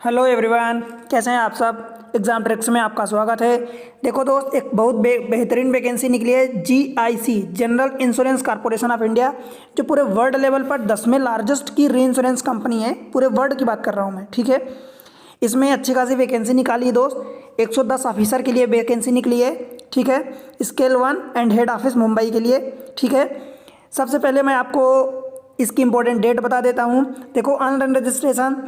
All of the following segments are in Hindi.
हेलो एवरीवन, कैसे हैं आप सब। एग्ज़ाम ट्रिक्स में आपका स्वागत है। देखो दोस्त, एक बहुत बेहतरीन वैकेंसी निकली है GIC general insurance corporation of India, जो पूरे वर्ल्ड लेवल पर 10वें लार्जेस्ट की री इंश्योरेंस कंपनी है। पूरे वर्ल्ड की बात कर रहा हूँ मैं, ठीक है। इसमें अच्छी खासी वैकेंसी निकाली है दोस्त। 110 ऑफिसर के लिए वैकेंसी निकली है, ठीक है। Scale 1 and head office Mumbai के लिए, ठीक है। सबसे पहले मैं आपको इसकी इंपॉर्टेंट डेट बता देता हूँ। देखो, ऑनलाइन रजिस्ट्रेशन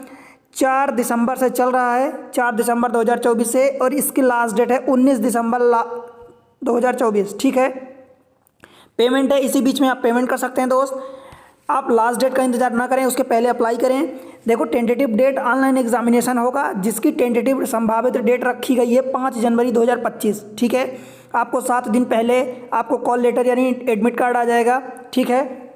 4 दिसंबर से चल रहा है, 4 दिसंबर 2024 से, और इसकी लास्ट डेट है 19 दिसंबर 2024, ठीक है। पेमेंट है, इसी बीच में आप पेमेंट कर सकते हैं दोस्त। आप लास्ट डेट का इंतजार ना करें, उसके पहले अप्लाई करें। देखो, टेंटेटिव डेट ऑनलाइन एग्जामिनेशन होगा, जिसकी टेंटेटिव संभावित डेट रखी गई है 5 जनवरी 2025, ठीक है। आपको 7 दिन पहले आपको कॉल लेटर यानी एडमिट कार्ड आ जाएगा, ठीक है।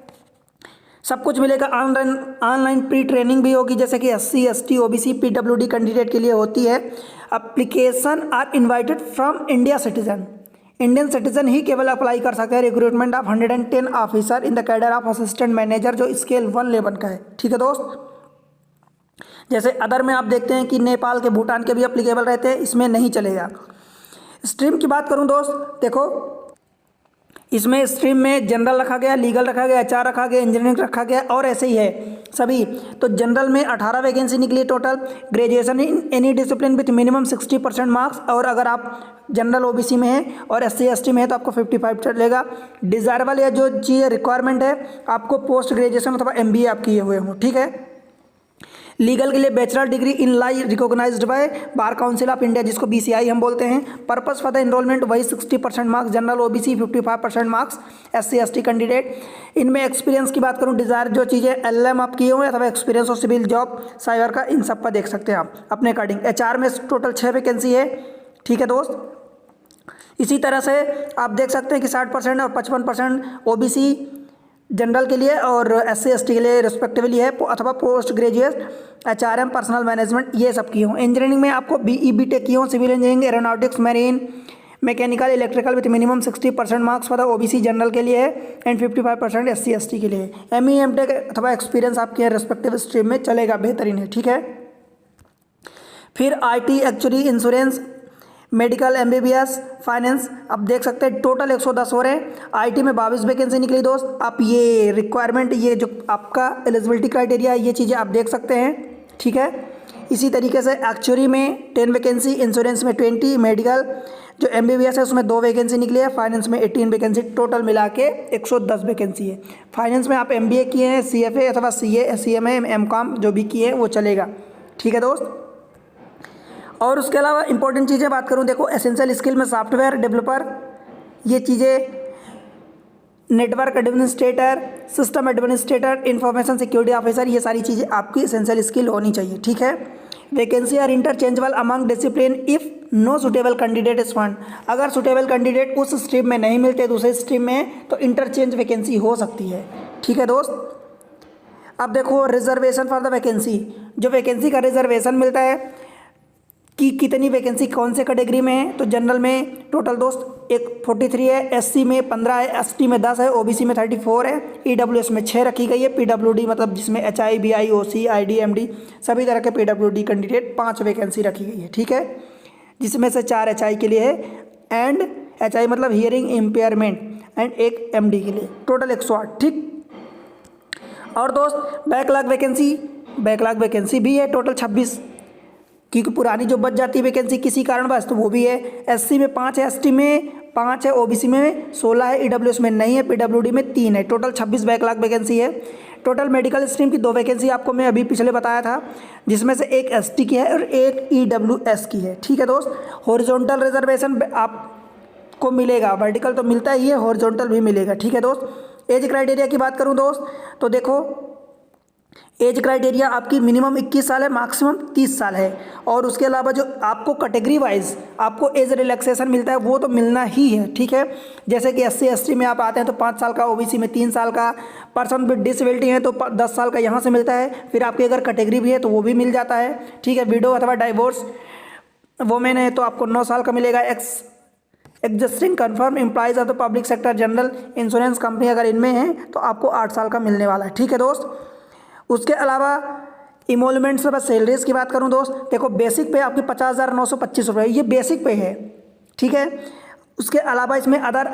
सब कुछ मिलेगा। ऑनलाइन प्री ट्रेनिंग भी होगी, जैसे कि SC ST OBC PWD candidate के लिए होती है। Application are invited from India citizen, Indian citizen ही केवल अप्लाई कर सकते हैं। Recruitment of 110 officer in the cadre of assistant manager, जो स्केल 1 लेवल का है, ठीक है दोस्त। जैसे अदर में आप देखते हैं कि नेपाल के, भूटान के भी अप्लीकेबल रहते हैं, इसमें नहीं चलेगा। स्ट्रीम की बात करूं दोस्त, देखो इसमें स्ट्रीम में जनरल रखा गया, लीगल रखा गया, HR रखा गया, इंजीनियरिंग रखा गया, और ऐसे ही है सभी। तो जनरल में 18 वैकेंसी निकली है total. Graduation in any discipline with minimum 60% marks, और अगर आप जनरल OBC में हैं और SC ST में है तो आपको 55 चलेगा। डिज़ायरेबल या जो चीज़ रिक्वायरमेंट है, आपको पोस्ट ग्रेजुएशन अथवा MBA आप किए हुए हो, ठीक है। लीगल के लिए bachelor degree in law recognised by bar council of India, जिसको BCI हम बोलते हैं। पर्पस फॉर द एनरोलमेंट वही 60% marks general OBC, 55% marks SC ST candidate. इनमें एक्सपीरियंस की बात करूं, डिज़ायर जो चीज़ें LM आप किए हुए अथवा एक्सपीरियंस और सिविल जॉब साइबर का, इन सब पर देख सकते हैं आप अपने अकॉर्डिंग। HR में टोटल 6 वैकेंसी है, ठीक है दोस्त। इसी तरह से आप देख सकते हैं कि 60% और 55% OBC जनरल के लिए और SC ST के लिए रिस्पेक्टिवली है, अथवा post graduate HRM personal management ये सब किए हों। इंजीनियरिंग में आपको BE BTech किए हों, civil engineering, aeronautics, marine, mechanical, electrical with minimum 60% marks for the OBC general के लिए है, एंड 55% SC ST के लिए है। ME MTech अथवा एक्सपीरियंस आपके रिस्पेक्टिव स्ट्रीम में चलेगा, बेहतरीन है, ठीक है। फिर IT actually insurance, medical, MBBS, finance, अब देख सकते हैं टोटल 110 हो रहे हैं। IT में 22 वैकेंसी निकली दोस्त। आप ये रिक्वायरमेंट, ये जो आपका एलिजिबिलिटी क्राइटेरिया, ये चीज़ें आप देख सकते हैं, ठीक है। इसी तरीके से एक्चुअली में 10 वैकेंसी, इंश्योरेंस में 20, मेडिकल जो MBBS है उसमें 2 वैकेंसी निकली है, फाइनेंस में 18 वैकेंसी, टोटल मिला के 110 वैकेंसी है। फाइनेंस में आप MBA किए हैं, CFA अथवा CA CMA MCOM जो भी किए हैं वो चलेगा, ठीक है दोस्त। और उसके अलावा इंपॉर्टेंट चीज़ें बात करूं, देखो एसेंशियल स्किल में सॉफ्टवेयर डेवलपर, ये चीज़ें, network administrator, system administrator, information security officer, ये सारी चीज़ें आपकी एसेंशियल स्किल होनी चाहिए, ठीक है। Vacancy are interchangeable among discipline if no suitable candidate is found. अगर सुटेबल कैंडिडेट उस स्ट्रीम में नहीं मिलते, दूसरे स्ट्रीम में, तो इंटरचेंज वैकेंसी हो सकती है, ठीक है दोस्त। अब देखो रिजर्वेशन फॉर द वैकेंसी, जो वैकेंसी का रिजर्वेशन मिलता है कि कितनी वैकेंसी कौन से कैटेगरी में है, तो जनरल में टोटल दोस्त 43 है, SC में 15 है, ST में 10 है, OBC में 34 है, EWS में 6 रखी गई है, PWD मतलब जिसमें HI BI OC ID MD सभी तरह के PWD कैंडिडेट 5 वैकेंसी रखी गई है, ठीक है। जिसमें से 4 HI के लिए है, एंड HI मतलब हियरिंग इम्पेयरमेंट, एंड एक MD के लिए, टोटल 108, ठीक। और दोस्त बैकलॉग वैकेंसी भी है टोटल 26, क्योंकि पुरानी जो बच जाती है वैकेंसी किसी कारणवश, तो वो भी है। SC में 5 है, ST में 5 है, OBC में 16 है, EWS में नहीं है, PWD में 3 है, टोटल 26 बैकलॉग वैकेंसी है। टोटल मेडिकल स्ट्रीम की 2 वैकेंसी आपको मैं अभी पिछले बताया था, जिसमें से एक ST की है और एक EWS की है, ठीक है दोस्त। हॉरिजॉन्टल रिजर्वेशन आपको मिलेगा, वर्टिकल तो मिलता ही है, हॉरिजॉन्टल भी मिलेगा, ठीक है दोस्त। एज क्राइटेरिया की बात करूँ दोस्त, तो देखो एज क्राइटेरिया आपकी मिनिमम 21 साल है, मैक्सिमम 30 साल है। और उसके अलावा जो आपको कैटेगरी वाइज आपको एज रिलैक्सेशन मिलता है वो तो मिलना ही है, ठीक है। जैसे कि SC ST में आप आते हैं तो 5 साल का, OBC में 3 साल का, पर्सन विद डिसेबिलिटी है तो 10 साल का यहाँ से मिलता है। फिर आपकी अगर कैटेगरी भी है तो वो भी मिल जाता है, ठीक है। विडो अथवा डाइवोर्स वोमेन है तो आपको 9 साल का मिलेगा। Existing confirm employees of the public sector general insurance company अगर इनमें है तो आपको 8 साल का मिलने वाला है, ठीक है दोस्त। उसके अलावा इमोलमेंट्स पर सैलरीज की बात करूं दोस्त, देखो बेसिक पे आपकी 50,925 रुपये, ये बेसिक पे है, ठीक है। उसके अलावा इसमें other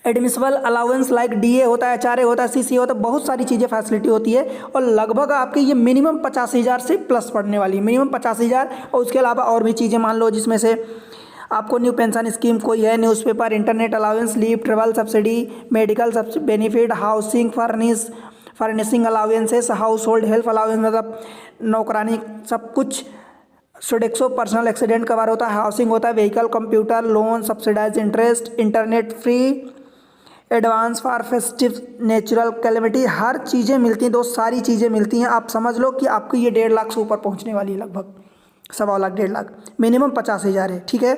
admissible allowance like DA होता है, एचआरए होता है, सीसी होता है, बहुत सारी चीज़ें फैसिलिटी होती है और लगभग आपके ये मिनिमम 85,000 से प्लस पड़ने वाली है, मिनिमम 85,000। और उसके अलावा और भी चीज़ें मान लो जिसमें से आपको न्यू पेंशन स्कीम कोई है, newspaper, internet allowance, leave, travel subsidy, medical benefit, housing furnishing allowances, house hold health allowance, मतलब नौकरानी, सब कुछ। सोडेक्सो पर्सनल एक्सीडेंट कवर होता है, हाउसिंग होता है, vehicle, computer, loan, subsidize interest, internet free, advance for festive, natural calamity, हर चीज़ें मिलती हैं दोस्त, सारी चीज़ें मिलती हैं। आप समझ लो कि आपकी ये 1.5 लाख से ऊपर पहुंचने वाली है, लगभग 1.25 लाख, 1.5 लाख, मिनिमम 50,000 है, ठीक है।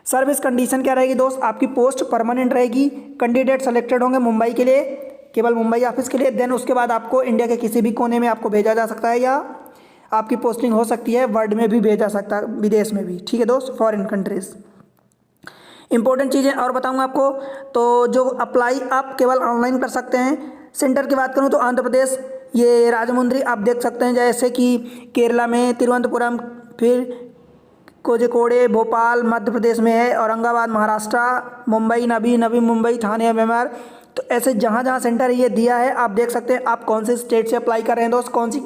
सर्विस कंडीशन क्या रहेगी दोस्त, आपकी पोस्ट परमानेंट रहेगी, कैंडिडेट सेलेक्टेड होंगे मुंबई के लिए, केवल मुंबई ऑफिस के लिए। देन उसके बाद आपको इंडिया के किसी भी कोने में आपको भेजा जा सकता है, या आपकी पोस्टिंग हो सकती है वर्ल्ड में भी भेजा सकता है, विदेश में भी, ठीक है दोस्त, फॉरेन कंट्रीज। इंपॉर्टेंट चीज़ें और बताऊंगा आपको, तो जो अप्लाई आप केवल ऑनलाइन कर सकते हैं। सेंटर की बात करूं तो आंध्र प्रदेश, ये राजमुंद्री आप देख सकते हैं, जैसे कि केरला में तिरुवनंतपुरम, फिर कोझिकोडे भोपाल मध्य प्रदेश में है, औरंगाबाद महाराष्ट्र, मुंबई नवी मुंबई, थाने मेवाड़। तो ऐसे जहाँ जहाँ सेंटर ये दिया है आप देख सकते हैं। आप कौन से स्टेट से अप्लाई कर रहे हैं दोस्त, कौन सी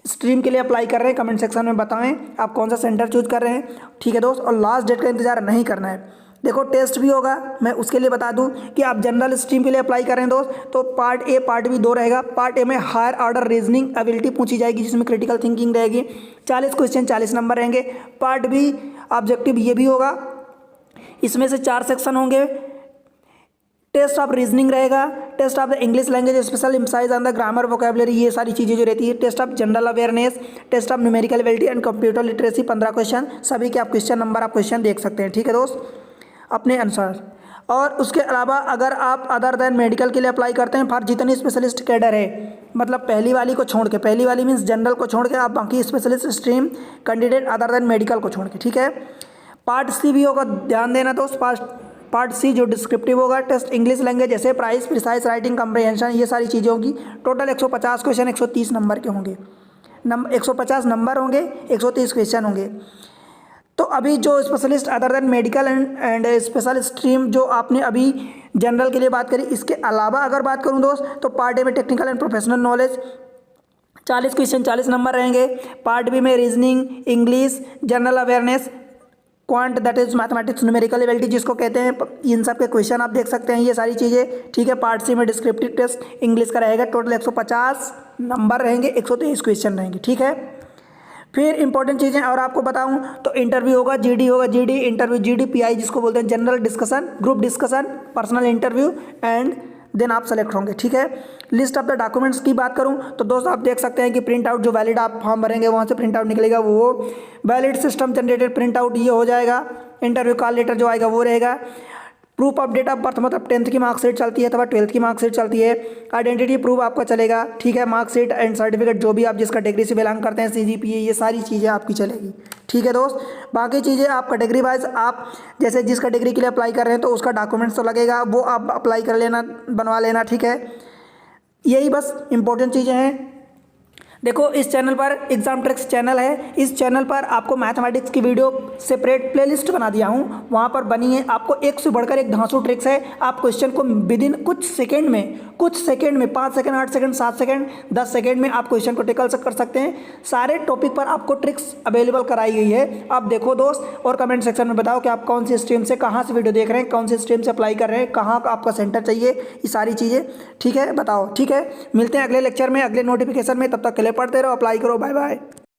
स्ट्रीम के लिए अप्लाई कर रहे हैं, कमेंट सेक्शन में बताएं आप कौन सा सेंटर चूज कर रहे हैं, ठीक है दोस्त। और लास्ट डेट का इंतजार नहीं करना है। देखो टेस्ट भी होगा, मैं उसके लिए बता दूं कि आप जनरल स्ट्रीम के लिए अप्लाई कर रहे हैं दोस्त, तो पार्ट ए पार्ट बी 2 रहेगा। पार्ट ए में हायर ऑर्डर रीजनिंग एबिलिटी पूछी जाएगी, जिसमें क्रिटिकल थिंकिंग रहेगी, 40 क्वेश्चन 40 नंबर रहेंगे। पार्ट बी ऑब्जेक्टिव ये भी होगा, इसमें से 4 सेक्शन होंगे। टेस्ट ऑफ रीजनिंग रहेगा, test of the English language special emphasise on the grammar vocabulary, ये सारी चीज़ें जो रहती है। Test of general awareness, test of numerical ability and computer literacy, 15 question, सभी के आप क्वेश्चन नंबर आप क्वेश्चन देख सकते हैं, ठीक है दोस्त, अपने अनुसार। और उसके अलावा अगर आप अदर देन मेडिकल के लिए अप्लाई करते हैं, फॉर जितनी स्पेशलिस्ट कैडर है, मतलब पहली वाली को छोड़ के, पहली वाली मीन्स जनरल को छोड़ के, आप बाकी specialist stream candidate other than medical को छोड़ के, ठीक है। पार्ट सी भी होगा, ध्यान देना दोस्त, पार्ट सी जो डिस्क्रिप्टिव होगा, टेस्ट इंग्लिश लैंग्वेज जैसे प्राइस, प्रिसाइज राइटिंग, कम्प्रीहेंशन, ये सारी चीज़ें होंगी। टोटल 150 क्वेश्चन 130 नंबर के होंगे, 150 नंबर होंगे, 130 क्वेश्चन होंगे। तो अभी जो specialist other than medical and special stream जो आपने अभी जनरल के लिए बात करी, इसके अलावा अगर बात करूं दोस्त, तो पार्ट ए में technical and professional knowledge 40 question 40 number रहेंगे। पार्ट बी में reasoning, English, general awareness, quant that is mathematics, numerical ability जिसको कहते हैं, इन सब के क्वेश्चन आप देख सकते हैं, ये सारी चीज़ें, ठीक है। पार्ट सी में डिस्क्रिप्टिव टेस्ट इंग्लिश का रहेगा, टोटल 150 नंबर रहेंगे, 123 क्वेश्चन रहेंगे, ठीक है। फिर इंपॉर्टेंट चीज़ें और आपको बताऊं तो इंटरव्यू होगा, जीडी होगा, जीडी इंटरव्यू, जीडी पीआई जिसको बोलते हैं, general discussion, group discussion, personal interview and then आप सेलेक्ट होंगे, ठीक है। लिस्ट ऑफ द डॉक्यूमेंट्स की बात करूं तो दोस्त आप देख सकते हैं कि प्रिंट आउट जो वैलिड आप फॉर्म भरेंगे वहां से प्रिंट आउट निकलेगा, वो valid system generated print out ये हो जाएगा। इंटरव्यू कॉल लेटर जो आएगा वो रहेगा। Proof of date of birth, मतलब 10th की मार्कशीट चलती है अथवा 12th की मार्कशीट चलती है। आइडेंटिटी प्रूफ आपका चलेगा, ठीक है। मार्कशीट एंड सर्टिफिकेट जो भी आप जिस कैटेगरी से बिलोंग करते हैं, सीजीपीए, ये सारी चीज़ें आपकी चलेगी, ठीक है दोस्त। बाकी चीज़ें आप कैटेगरी वाइज, आप जैसे जिस कैटेगरी के लिए अप्लाई कर रहे हैं तो उसका डॉक्यूमेंट्स तो लगेगा, वो आप अप्लाई कर लेना, बनवा लेना, ठीक है। यही बस इंपॉर्टेंट चीज़ें हैं। देखो इस चैनल पर एग्जाम ट्रिक्स चैनल है, इस चैनल पर आपको मैथमेटिक्स की वीडियो सेपरेट प्लेलिस्ट बना दिया हूँ, वहाँ पर बनी है, आपको एक से बढ़कर एक धांसू ट्रिक्स है। आप क्वेश्चन को विद इन कुछ सेकंड में 5 सेकंड, 8 सेकंड, 7 सेकंड, 10 सेकंड में आप क्वेश्चन को टेकल कर सकते हैं। सारे टॉपिक पर आपको ट्रिक्स अवेलेबल कराई गई है। आप देखो दोस्त और कमेंट सेक्शन में बताओ कि आप कौन सी स्ट्रीम से, कहाँ से वीडियो देख रहे हैं, कौन सी स्ट्रीम से अप्लाई कर रहे हैं, कहाँ का आपका सेंटर चाहिए, ये सारी चीज़ें, ठीक है, बताओ, ठीक है। मिलते हैं अगले लेक्चर में, अगले नोटिफिकेशन में, तब तक के लिए पढ़ते रहो, अप्लाई करो, बाय बाय।